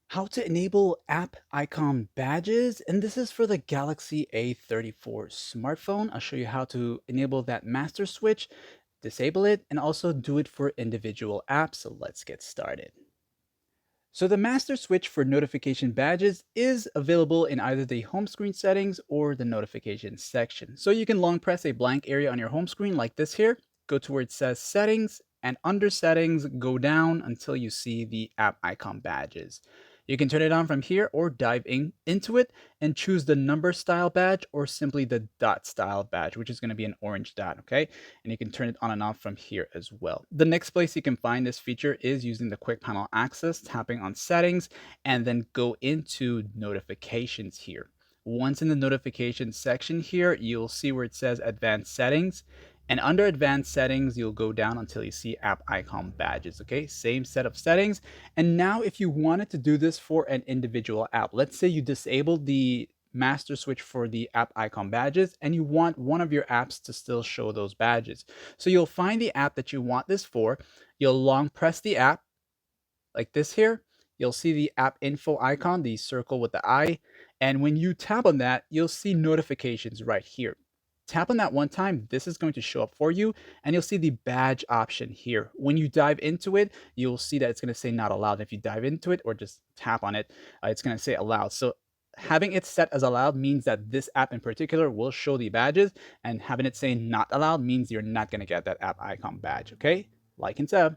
How to enable app icon badges, and this is for the Galaxy A34 smartphone. I'll show you how to enable that master switch, disable it, and also do it for individual apps. So let's get started. So the master switch for notification badges is available in either the home screen settings or the notifications section. So you can long press a blank area on your home screen like this here, go to where it says settings, and under settings, go down until you see the app icon badges. You can turn it on from here or dive into it and choose the number style badge or simply the dot style badge, which is going to be an orange dot, okay? And you can turn it on and off from here as well. The next place you can find this feature is using the quick panel access, tapping on settings, and then go into notifications here. Once in the notifications section here, you'll see where it says advanced settings. And under advanced settings, you'll go down until you see app icon badges. Okay, same set of settings. And now if you wanted to do this for an individual app, let's say you disabled the master switch for the app icon badges and you want one of your apps to still show those badges. So you'll find the app that you want this for. You'll long press the app like this here. You'll see the app info icon, the circle with the eye. And when you tap on that, you'll see notifications right here. Tap on that one time, this is going to show up for you, and you'll see the badge option here. When you dive into it, you'll see that it's going to say not allowed. If you dive into it or just tap on it, it's going to say allowed. So having it set as allowed means that this app in particular will show the badges, and having it say not allowed means you're not going to get that app icon badge. Okay, like and sub.